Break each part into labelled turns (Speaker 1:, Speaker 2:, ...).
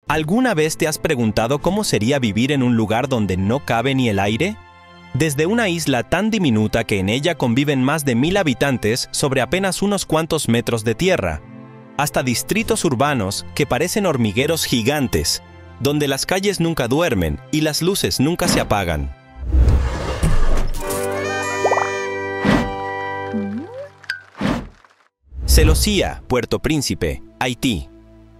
Speaker 1: ¿Alguna vez te has preguntado cómo sería vivir en un lugar donde no cabe ni el aire? Desde una isla tan diminuta que en ella conviven más de 1000 habitantes sobre apenas unos cuantos metros de tierra, hasta distritos urbanos que parecen hormigueros gigantes, donde las calles nunca duermen y las luces nunca se apagan. Celosía, Puerto Príncipe, Haití.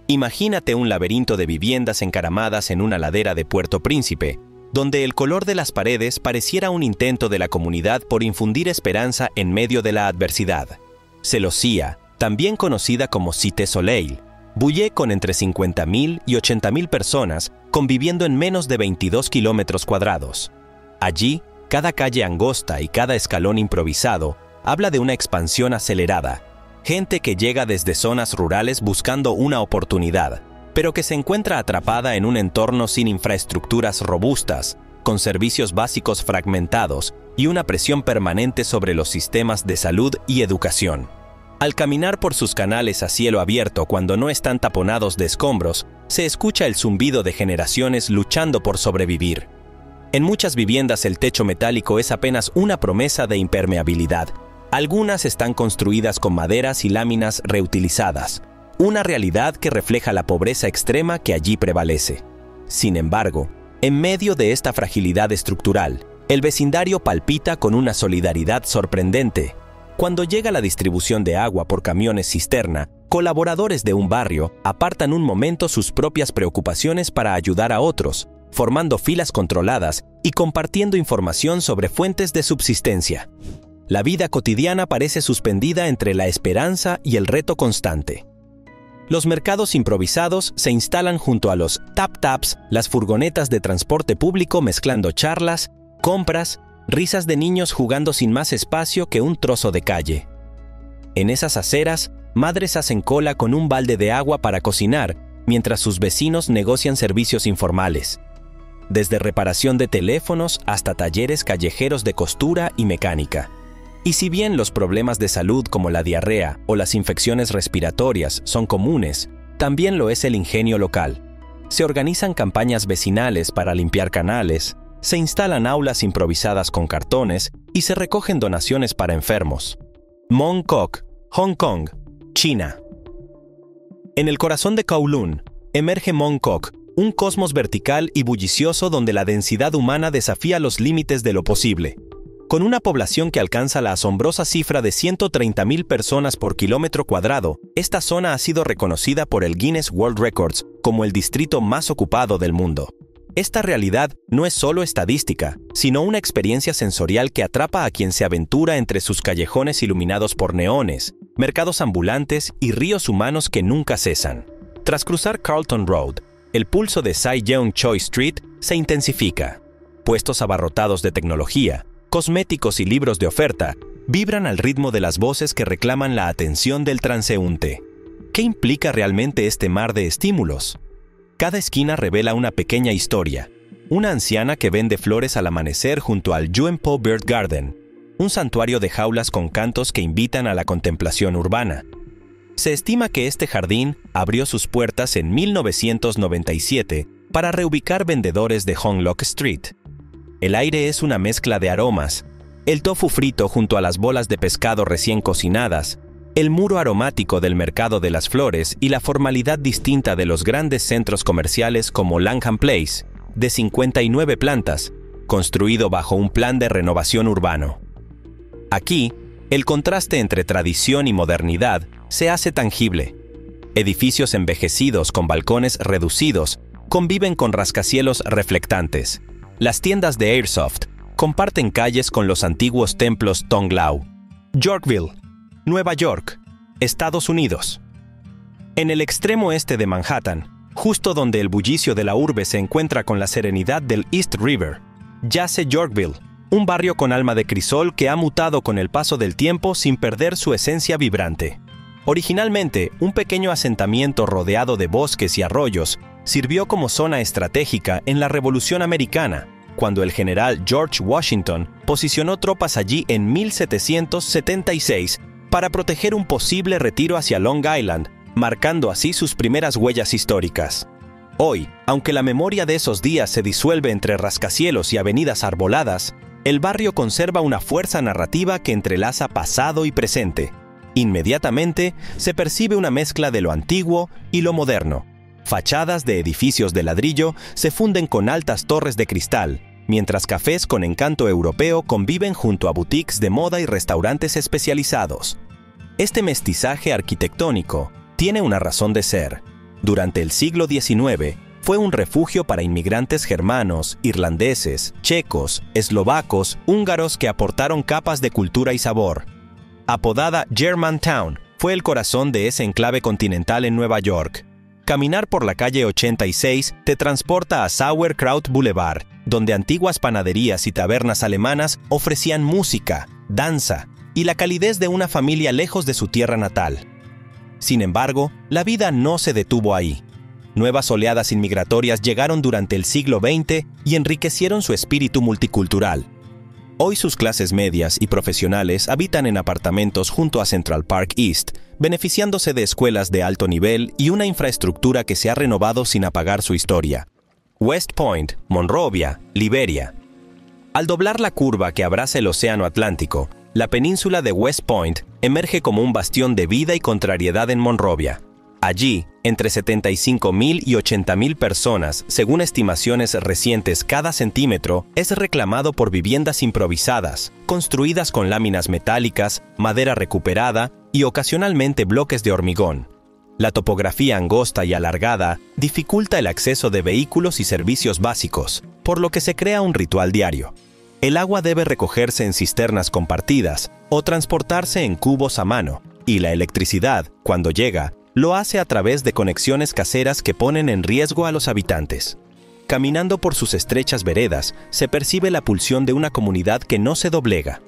Speaker 1: Imagínate un laberinto de viviendas encaramadas en una ladera de Puerto Príncipe, donde el color de las paredes pareciera un intento de la comunidad por infundir esperanza en medio de la adversidad. Celosía, también conocida como Cité Soleil, bulle con entre 50.000 y 80.000 personas conviviendo en menos de 22 kilómetros cuadrados. Allí, cada calle angosta y cada escalón improvisado habla de una expansión acelerada. Gente que llega desde zonas rurales buscando una oportunidad, pero que se encuentra atrapada en un entorno sin infraestructuras robustas, con servicios básicos fragmentados y una presión permanente sobre los sistemas de salud y educación. Al caminar por sus canales a cielo abierto cuando no están taponados de escombros, se escucha el zumbido de generaciones luchando por sobrevivir. En muchas viviendas el techo metálico es apenas una promesa de impermeabilidad. Algunas están construidas con maderas y láminas reutilizadas, una realidad que refleja la pobreza extrema que allí prevalece. Sin embargo, en medio de esta fragilidad estructural, el vecindario palpita con una solidaridad sorprendente. Cuando llega la distribución de agua por camiones cisterna, colaboradores de un barrio apartan un momento sus propias preocupaciones para ayudar a otros, formando filas controladas y compartiendo información sobre fuentes de subsistencia. La vida cotidiana parece suspendida entre la esperanza y el reto constante. Los mercados improvisados se instalan junto a los tap-taps, las furgonetas de transporte público mezclando charlas, compras, risas de niños jugando sin más espacio que un trozo de calle. En esas aceras, madres hacen cola con un balde de agua para cocinar, mientras sus vecinos negocian servicios informales. Desde reparación de teléfonos hasta talleres callejeros de costura y mecánica. Y si bien los problemas de salud como la diarrea o las infecciones respiratorias son comunes, también lo es el ingenio local. Se organizan campañas vecinales para limpiar canales, se instalan aulas improvisadas con cartones y se recogen donaciones para enfermos. Mong Kok, Hong Kong, China. En el corazón de Kowloon, emerge Mong Kok, un cosmos vertical y bullicioso donde la densidad humana desafía los límites de lo posible. Con una población que alcanza la asombrosa cifra de 130.000 personas por kilómetro cuadrado, esta zona ha sido reconocida por el Guinness World Records como el distrito más ocupado del mundo. Esta realidad no es solo estadística, sino una experiencia sensorial que atrapa a quien se aventura entre sus callejones iluminados por neones, mercados ambulantes y ríos humanos que nunca cesan. Tras cruzar Carlton Road, el pulso de Sai Yeong Choi Street se intensifica. Puestos abarrotados de tecnología, cosméticos y libros de oferta vibran al ritmo de las voces que reclaman la atención del transeúnte. ¿Qué implica realmente este mar de estímulos? Cada esquina revela una pequeña historia. Una anciana que vende flores al amanecer junto al Yuenpo Bird Garden, un santuario de jaulas con cantos que invitan a la contemplación urbana. Se estima que este jardín abrió sus puertas en 1997 para reubicar vendedores de Hong Lok Street. El aire es una mezcla de aromas, el tofu frito junto a las bolas de pescado recién cocinadas, el muro aromático del mercado de las flores y la formalidad distinta de los grandes centros comerciales como Langham Place, de 59 plantas, construido bajo un plan de renovación urbano. Aquí, el contraste entre tradición y modernidad se hace tangible. Edificios envejecidos con balcones reducidos conviven con rascacielos reflectantes. Las tiendas de Airsoft comparten calles con los antiguos templos Tonglao. Yorkville, Nueva York, Estados Unidos. En el extremo este de Manhattan, justo donde el bullicio de la urbe se encuentra con la serenidad del East River, yace Yorkville, un barrio con alma de crisol que ha mutado con el paso del tiempo sin perder su esencia vibrante. Originalmente, un pequeño asentamiento rodeado de bosques y arroyos sirvió como zona estratégica en la Revolución Americana, cuando el general George Washington posicionó tropas allí en 1776 para proteger un posible retiro hacia Long Island, marcando así sus primeras huellas históricas. Hoy, aunque la memoria de esos días se disuelve entre rascacielos y avenidas arboladas, el barrio conserva una fuerza narrativa que entrelaza pasado y presente. Inmediatamente se percibe una mezcla de lo antiguo y lo moderno. Fachadas de edificios de ladrillo se funden con altas torres de cristal, mientras cafés con encanto europeo conviven junto a boutiques de moda y restaurantes especializados. Este mestizaje arquitectónico tiene una razón de ser. Durante el siglo XIX, fue un refugio para inmigrantes germanos, irlandeses, checos, eslovacos, húngaros que aportaron capas de cultura y sabor. Apodada Germantown, fue el corazón de ese enclave continental en Nueva York. Caminar por la calle 86 te transporta a Sauerkraut Boulevard, donde antiguas panaderías y tabernas alemanas ofrecían música, danza y la calidez de una familia lejos de su tierra natal. Sin embargo, la vida no se detuvo ahí. Nuevas oleadas inmigratorias llegaron durante el siglo XX y enriquecieron su espíritu multicultural. Hoy sus clases medias y profesionales habitan en apartamentos junto a Central Park East, beneficiándose de escuelas de alto nivel y una infraestructura que se ha renovado sin apagar su historia. West Point, Monrovia, Liberia. Al doblar la curva que abraza el Océano Atlántico, la península de West Point emerge como un bastión de vida y contrariedad en Monrovia. Allí, entre 75,000 y 80,000 personas, según estimaciones recientes cada centímetro, es reclamado por viviendas improvisadas, construidas con láminas metálicas, madera recuperada y ocasionalmente bloques de hormigón. La topografía angosta y alargada dificulta el acceso de vehículos y servicios básicos, por lo que se crea un ritual diario. El agua debe recogerse en cisternas compartidas o transportarse en cubos a mano, y la electricidad, cuando llega, lo hace a través de conexiones caseras que ponen en riesgo a los habitantes. Caminando por sus estrechas veredas, se percibe la pulsión de una comunidad que no se doblega.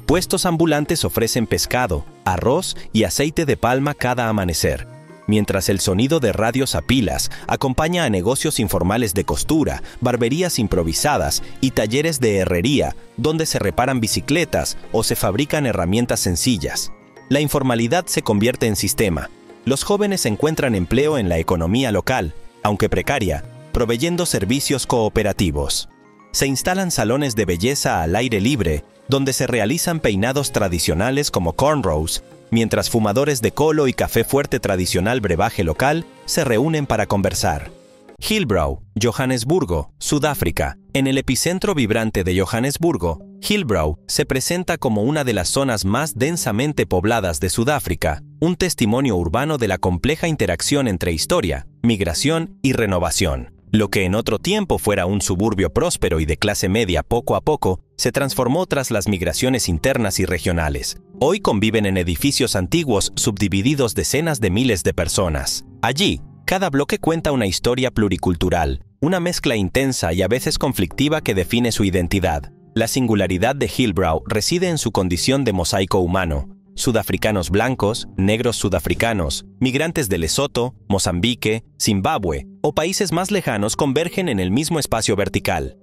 Speaker 1: Puestos ambulantes ofrecen pescado, arroz y aceite de palma cada amanecer, mientras el sonido de radios a pilas acompaña a negocios informales de costura, barberías improvisadas y talleres de herrería, donde se reparan bicicletas o se fabrican herramientas sencillas. La informalidad se convierte en sistema. Los jóvenes encuentran empleo en la economía local, aunque precaria, proveyendo servicios cooperativos. Se instalan salones de belleza al aire libre, donde se realizan peinados tradicionales como cornrows, mientras fumadores de colo y café fuerte tradicional brebaje local se reúnen para conversar. Hillbrow, Johannesburgo, Sudáfrica. En el epicentro vibrante de Johannesburgo, Hillbrow se presenta como una de las zonas más densamente pobladas de Sudáfrica, un testimonio urbano de la compleja interacción entre historia, migración y renovación. Lo que en otro tiempo fuera un suburbio próspero y de clase media poco a poco, se transformó tras las migraciones internas y regionales. Hoy conviven en edificios antiguos subdivididos decenas de miles de personas. Allí, cada bloque cuenta una historia pluricultural, una mezcla intensa y a veces conflictiva que define su identidad. La singularidad de Hillbrow reside en su condición de mosaico humano. Sudafricanos blancos, negros sudafricanos, migrantes de Lesoto, Mozambique, Zimbabue o países más lejanos convergen en el mismo espacio vertical.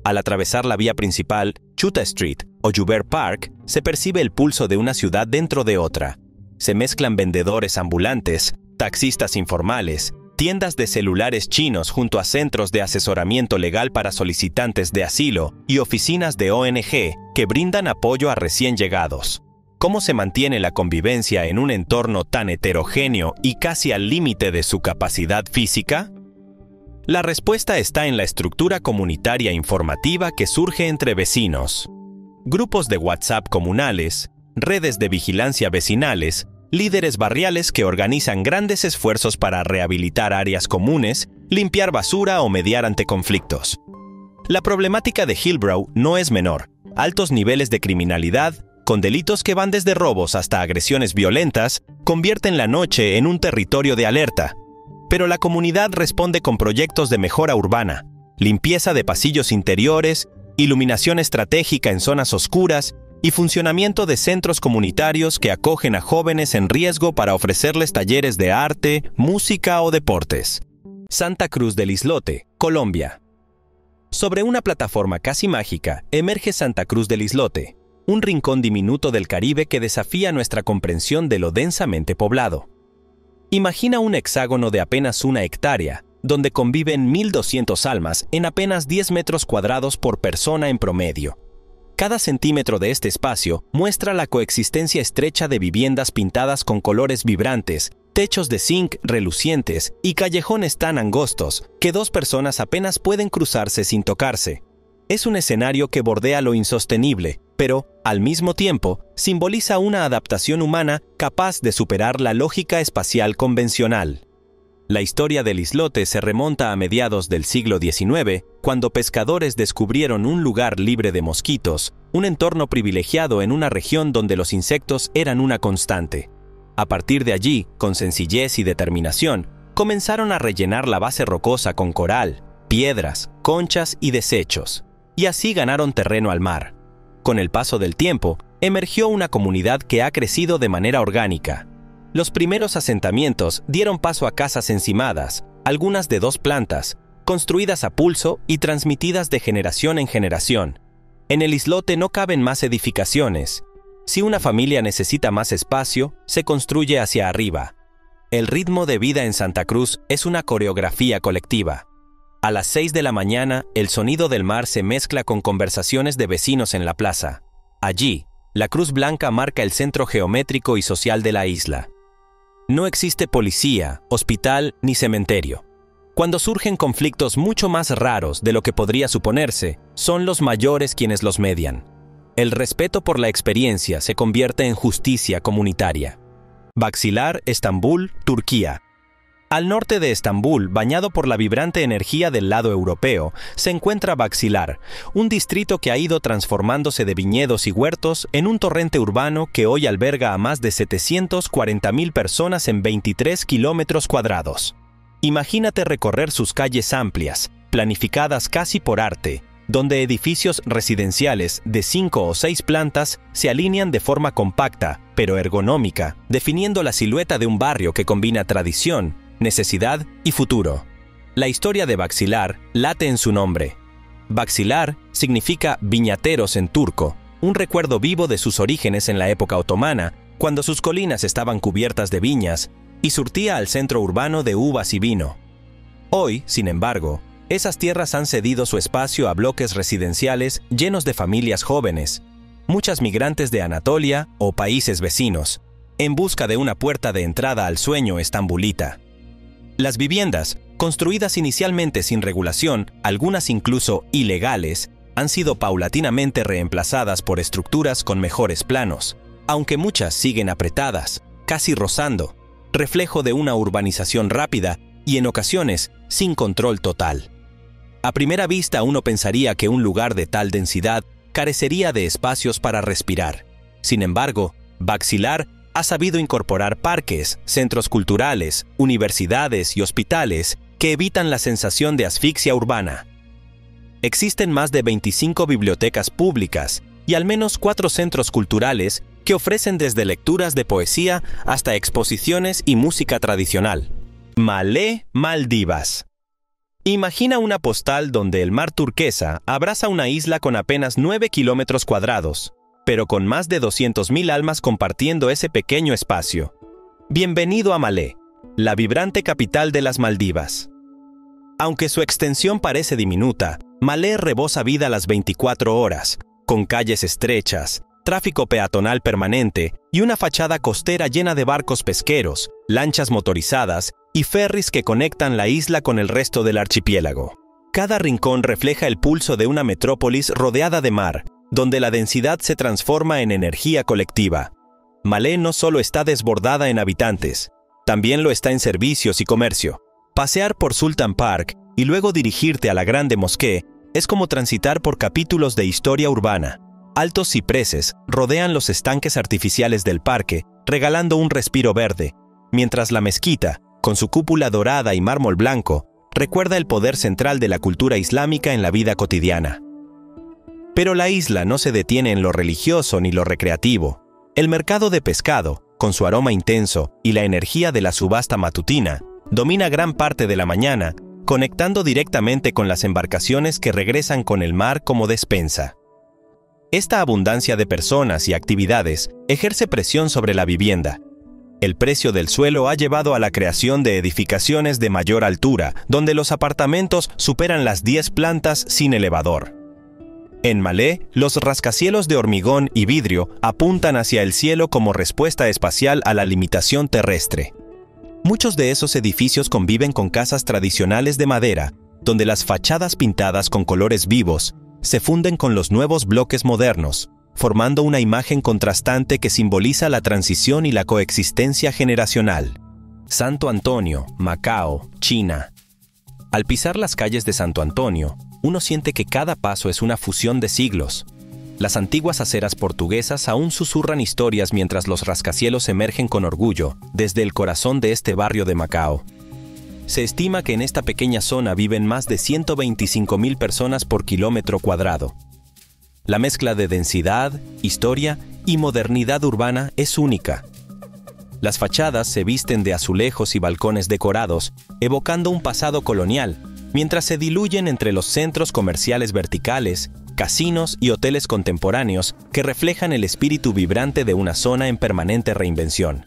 Speaker 1: Al atravesar la vía principal, Chuta Street o Joubert Park, se percibe el pulso de una ciudad dentro de otra. Se mezclan vendedores ambulantes, taxistas informales, tiendas de celulares chinos junto a centros de asesoramiento legal para solicitantes de asilo y oficinas de ONG que brindan apoyo a recién llegados. ¿Cómo se mantiene la convivencia en un entorno tan heterogéneo y casi al límite de su capacidad física? La respuesta está en la estructura comunitaria informativa que surge entre vecinos. Grupos de WhatsApp comunales, redes de vigilancia vecinales, líderes barriales que organizan grandes esfuerzos para rehabilitar áreas comunes, limpiar basura o mediar ante conflictos. La problemática de Hillbrow no es menor. Altos niveles de criminalidad, con delitos que van desde robos hasta agresiones violentas, convierten la noche en un territorio de alerta. Pero la comunidad responde con proyectos de mejora urbana, limpieza de pasillos interiores, iluminación estratégica en zonas oscuras y funcionamiento de centros comunitarios que acogen a jóvenes en riesgo para ofrecerles talleres de arte, música o deportes. Santa Cruz del Islote, Colombia. Sobre una plataforma casi mágica, emerge Santa Cruz del Islote, un rincón diminuto del Caribe que desafía nuestra comprensión de lo densamente poblado. Imagina un hexágono de apenas 1 hectárea, donde conviven 1.200 almas en apenas 10 metros cuadrados por persona en promedio. Cada centímetro de este espacio muestra la coexistencia estrecha de viviendas pintadas con colores vibrantes, techos de zinc relucientes y callejones tan angostos que dos personas apenas pueden cruzarse sin tocarse. Es un escenario que bordea lo insostenible, pero, al mismo tiempo, simboliza una adaptación humana capaz de superar la lógica espacial convencional. La historia del islote se remonta a mediados del siglo XIX, cuando pescadores descubrieron un lugar libre de mosquitos, un entorno privilegiado en una región donde los insectos eran una constante. A partir de allí, con sencillez y determinación, comenzaron a rellenar la base rocosa con coral, piedras, conchas y desechos, y así ganaron terreno al mar. Con el paso del tiempo, emergió una comunidad que ha crecido de manera orgánica. Los primeros asentamientos dieron paso a casas encimadas, algunas de 2 plantas, construidas a pulso y transmitidas de generación en generación. En el islote no caben más edificaciones. Si una familia necesita más espacio, se construye hacia arriba. El ritmo de vida en Santa Cruz es una coreografía colectiva. A las 6 de la mañana, el sonido del mar se mezcla con conversaciones de vecinos en la plaza. Allí, la Cruz Blanca marca el centro geométrico y social de la isla. No existe policía, hospital ni cementerio. Cuando surgen conflictos mucho más raros de lo que podría suponerse, son los mayores quienes los median. El respeto por la experiencia se convierte en justicia comunitaria. Baksilar, Estambul, Turquía. Al norte de Estambul, bañado por la vibrante energía del lado europeo, se encuentra Baksilar, un distrito que ha ido transformándose de viñedos y huertos en un torrente urbano que hoy alberga a más de 740.000 personas en 23 kilómetros cuadrados. Imagínate recorrer sus calles amplias, planificadas casi por arte, donde edificios residenciales de 5 o 6 plantas se alinean de forma compacta, pero ergonómica, definiendo la silueta de un barrio que combina tradición, necesidad y futuro. La historia de Baksilar late en su nombre. Baksilar significa viñateros en turco, un recuerdo vivo de sus orígenes en la época otomana, cuando sus colinas estaban cubiertas de viñas y surtía al centro urbano de uvas y vino. Hoy, sin embargo, esas tierras han cedido su espacio a bloques residenciales llenos de familias jóvenes, muchas migrantes de Anatolia o países vecinos, en busca de una puerta de entrada al sueño estambulita. Las viviendas, construidas inicialmente sin regulación, algunas incluso ilegales, han sido paulatinamente reemplazadas por estructuras con mejores planos, aunque muchas siguen apretadas, casi rozando, reflejo de una urbanización rápida y en ocasiones sin control total. A primera vista uno pensaría que un lugar de tal densidad carecería de espacios para respirar. Sin embargo, Baksilar ha sabido incorporar parques, centros culturales, universidades y hospitales que evitan la sensación de asfixia urbana. Existen más de 25 bibliotecas públicas y al menos 4 centros culturales que ofrecen desde lecturas de poesía hasta exposiciones y música tradicional. Malé, Maldivas. Imagina una postal donde el mar turquesa abraza una isla con apenas 9 kilómetros cuadrados, pero con más de 200.000 almas compartiendo ese pequeño espacio. Bienvenido a Malé, la vibrante capital de las Maldivas. Aunque su extensión parece diminuta, Malé rebosa vida las 24 horas, con calles estrechas, tráfico peatonal permanente y una fachada costera llena de barcos pesqueros, lanchas motorizadas y ferries que conectan la isla con el resto del archipiélago. Cada rincón refleja el pulso de una metrópolis rodeada de mar, donde la densidad se transforma en energía colectiva. Malé no solo está desbordada en habitantes, también lo está en servicios y comercio. Pasear por Sultan Park y luego dirigirte a la Grande Mosquée es como transitar por capítulos de historia urbana. Altos cipreses rodean los estanques artificiales del parque, regalando un respiro verde, mientras la mezquita, con su cúpula dorada y mármol blanco, recuerda el poder central de la cultura islámica en la vida cotidiana. Pero la isla no se detiene en lo religioso ni lo recreativo. El mercado de pescado, con su aroma intenso y la energía de la subasta matutina, domina gran parte de la mañana, conectando directamente con las embarcaciones que regresan con el mar como despensa. Esta abundancia de personas y actividades ejerce presión sobre la vivienda. El precio del suelo ha llevado a la creación de edificaciones de mayor altura, donde los apartamentos superan las 10 plantas sin elevador. En Malé, los rascacielos de hormigón y vidrio apuntan hacia el cielo como respuesta espacial a la limitación terrestre. Muchos de esos edificios conviven con casas tradicionales de madera, donde las fachadas pintadas con colores vivos se funden con los nuevos bloques modernos, formando una imagen contrastante que simboliza la transición y la coexistencia generacional. Santo Antonio, Macao, China. Al pisar las calles de Santo Antonio, uno siente que cada paso es una fusión de siglos. Las antiguas aceras portuguesas aún susurran historias mientras los rascacielos emergen con orgullo desde el corazón de este barrio de Macao. Se estima que en esta pequeña zona viven más de 125.000 personas por kilómetro cuadrado. La mezcla de densidad, historia y modernidad urbana es única. Las fachadas se visten de azulejos y balcones decorados, evocando un pasado colonial, mientras se diluyen entre los centros comerciales verticales, casinos y hoteles contemporáneos que reflejan el espíritu vibrante de una zona en permanente reinvención.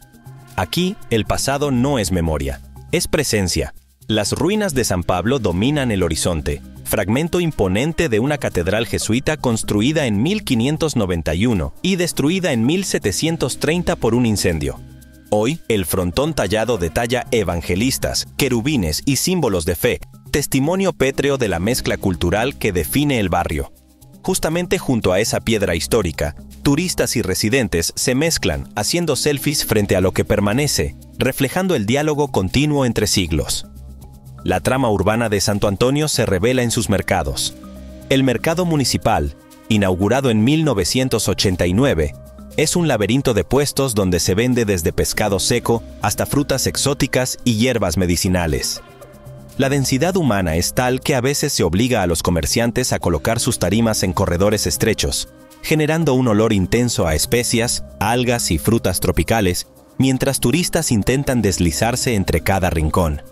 Speaker 1: Aquí, el pasado no es memoria, es presencia. Las ruinas de San Pablo dominan el horizonte, fragmento imponente de una catedral jesuita construida en 1591 y destruida en 1730 por un incendio. Hoy, el frontón tallado detalla evangelistas, querubines y símbolos de fe, testimonio pétreo de la mezcla cultural que define el barrio. Justamente junto a esa piedra histórica, turistas y residentes se mezclan, haciendo selfies frente a lo que permanece, reflejando el diálogo continuo entre siglos. La trama urbana de Santo Antonio se revela en sus mercados. El mercado municipal, inaugurado en 1989, es un laberinto de puestos donde se vende desde pescado seco hasta frutas exóticas y hierbas medicinales. La densidad humana es tal que a veces se obliga a los comerciantes a colocar sus tarimas en corredores estrechos, generando un olor intenso a especias, algas y frutas tropicales, mientras turistas intentan deslizarse entre cada rincón.